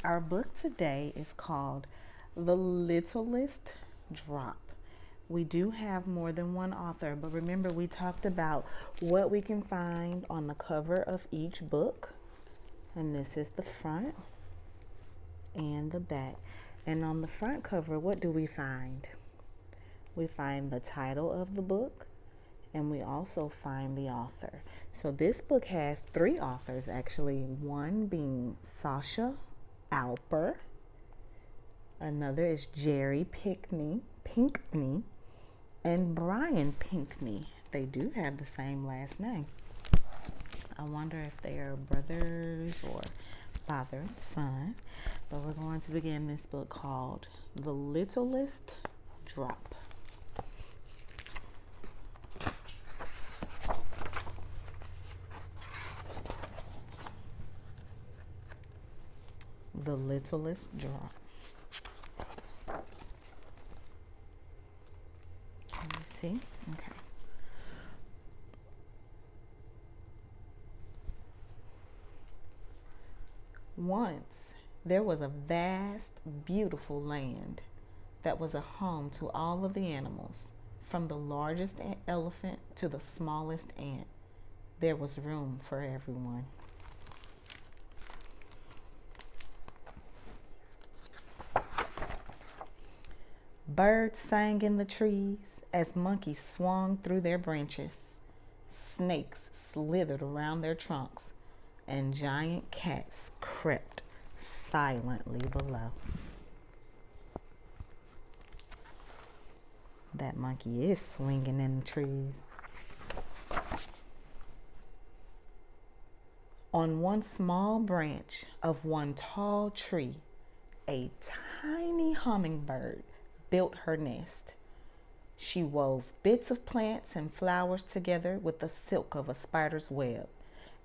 Our book today is called The Littlest Drop. We do have more than one author, but remember, we talked about what we can find on the cover of each book. And this is the front and the back. And on the front cover, what do we find? We find the title of the book, and we also find the author. So this book has three authors, actually, one being Sasha Alper, another is Jerry Pinkney, and Brian Pinkney. They do have the same last name. I wonder if they are brothers or father and son. But we're going to begin this book called The Littlest Drop. The Littlest Drop. Can you see? Okay. Once there was a vast, beautiful land that was a home to all of the animals, from the largest elephant to the smallest ant. There was room for everyone. Birds sang in the trees as monkeys swung through their branches. Snakes slithered around their trunks, and giant cats crept silently below. That monkey is swinging in the trees. On one small branch of one tall tree, a tiny hummingbird built her nest. She wove bits of plants and flowers together with the silk of a spider's web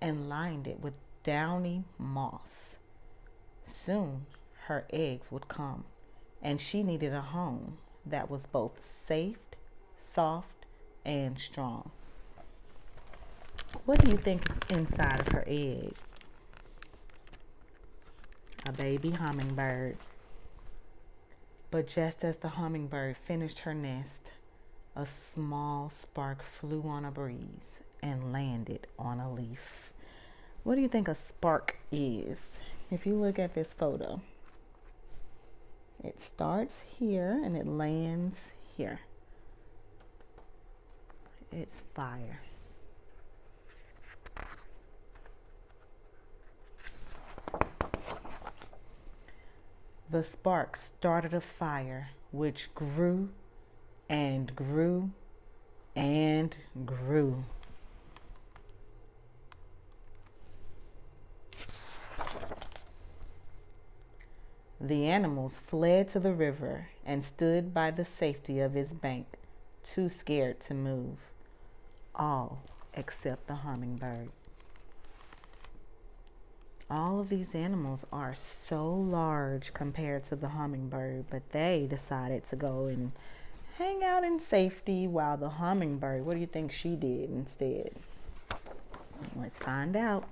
and lined it with downy moss. Soon her eggs would come, and she needed a home that was both safe, soft, and strong. What do you think is inside of her egg? A baby hummingbird. But just as the hummingbird finished her nest, a small spark flew on a breeze and landed on a leaf. What do you think a spark is? If you look at this photo, it starts here and it lands here. It's fire. The spark started a fire which grew and grew and grew. The animals fled to the river and stood by the safety of its bank, too scared to move. All except the hummingbird. All of these animals are so large compared to the hummingbird, but they decided to go and hang out in safety while the hummingbird, what do you think she did instead? Let's find out.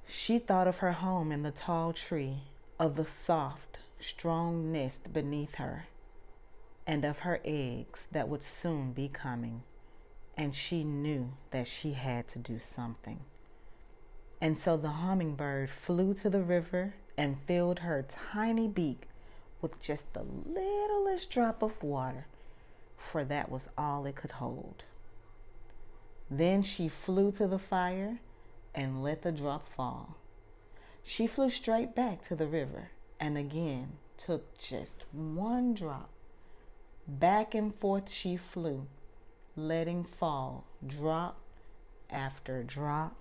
She thought of her home in the tall tree, of the soft, strong nest beneath her, and of her eggs that would soon be coming. And she knew that she had to do something. And so the hummingbird flew to the river and filled her tiny beak with just the littlest drop of water, for that was all it could hold. Then she flew to the fire and let the drop fall. She flew straight back to the river and again took just one drop. Back and forth she flew, letting fall drop after drop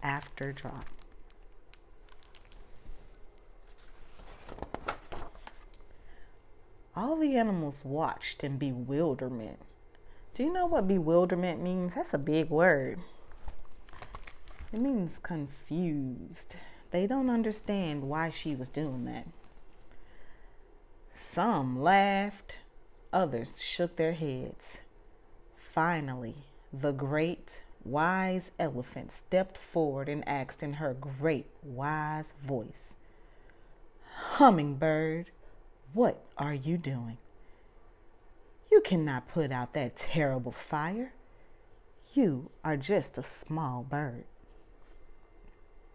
after drop. All the animals watched in bewilderment. Do you know what bewilderment means? That's a big word. It means confused. They don't understand why she was doing that. Some laughed, others shook their heads. Finally, the great wise elephant stepped forward and asked in her great, wise voice, "Hummingbird, what are you doing? You cannot put out that terrible fire. You are just a small bird."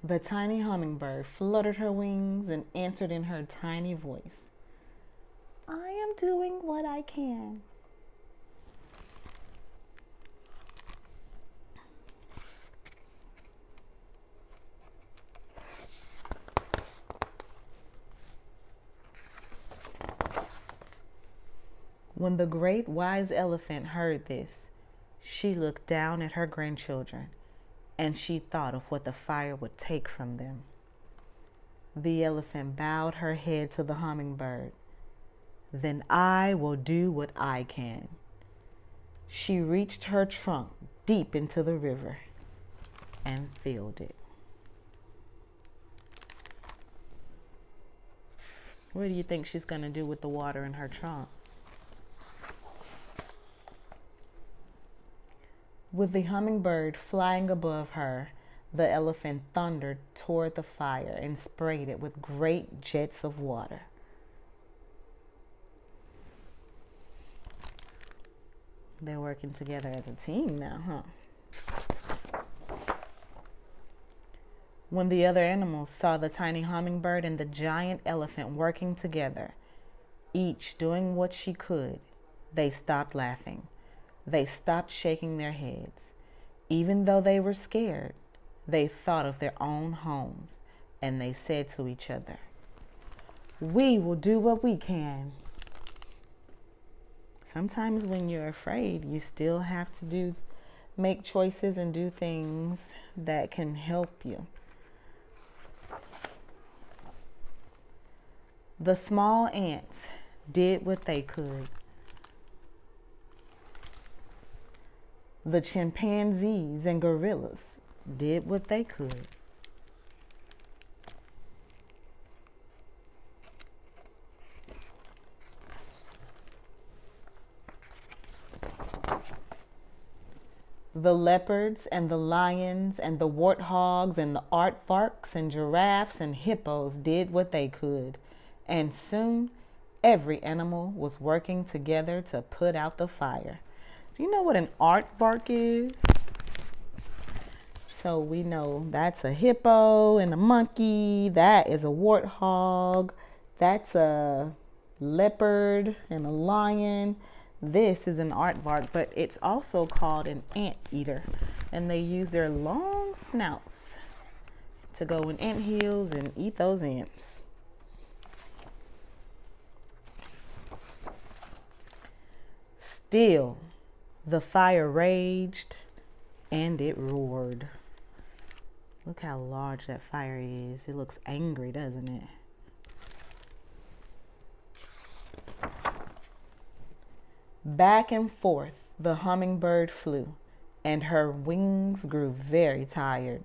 The tiny hummingbird fluttered her wings and answered in her tiny voice, "I am doing what I can." When the great wise elephant heard this, she looked down at her grandchildren, and she thought of what the fire would take from them. The elephant bowed her head to the hummingbird. "Then I will do what I can." She reached her trunk deep into the river and filled it. What do you think she's going to do with the water in her trunk? With the hummingbird flying above her, the elephant thundered toward the fire and sprayed it with great jets of water. They're working together as a team now, huh? When the other animals saw the tiny hummingbird and the giant elephant working together, each doing what she could, they stopped laughing. They stopped shaking their heads. Even though they were scared, they thought of their own homes, and they said to each other, "We will do what we can." Sometimes when you're afraid, you still have to make choices and do things that can help you. The small ants did what they could. The chimpanzees and gorillas did what they could. The leopards and the lions and the warthogs and the aardvarks and giraffes and hippos did what they could. And soon every animal was working together to put out the fire. Do you know what an aardvark is? So we know that's a hippo and a monkey. That is a warthog. That's a leopard and a lion. This is an aardvark, but it's also called an anteater. And they use their long snouts to go in ant hills and eat those ants. Still, the fire raged and it roared. Look how large that fire is. It looks angry, doesn't it? Back and forth the hummingbird flew, and her wings grew very tired.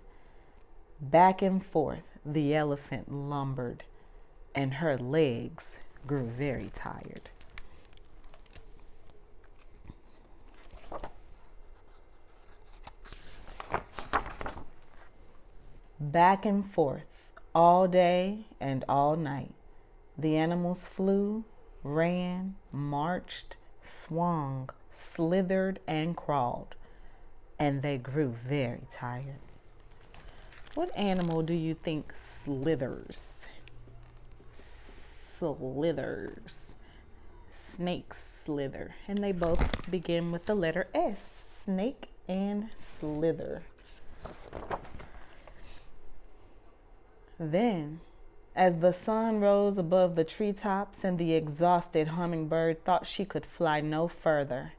Back and forth the elephant lumbered, and her legs grew very tired. Back and forth all day and all night, the animals flew, ran, marched, swung, slithered, and crawled, and they grew very tired. What animal do you think slithers? Slithers. Snakes slither, and they both begin with the letter S. Snake and slither. Then, as the sun rose above the treetops and the exhausted hummingbird thought she could fly no further,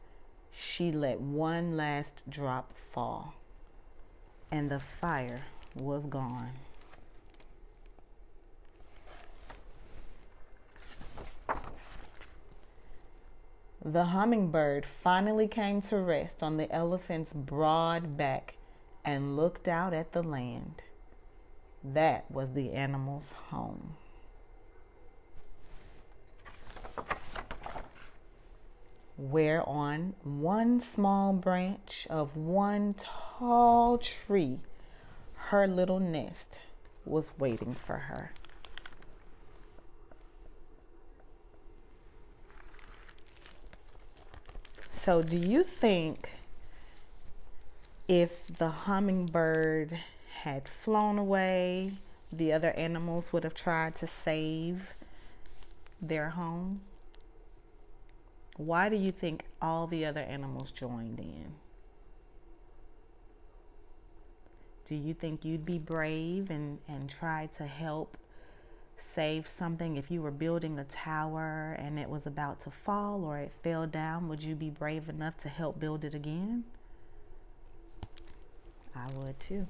she let one last drop fall, and the fire was gone. The hummingbird finally came to rest on the elephant's broad back and looked out at the land. That was the animal's home. where on one small branch of one tall tree, her little nest was waiting for her. So, do you think if the hummingbird had flown away, the other animals would have tried to save their home? Why do you think all the other animals joined in? Do you think you'd be brave and try to help save something? If you were building a tower and it was about to fall or it fell down, would you be brave enough to help build it again? I would too.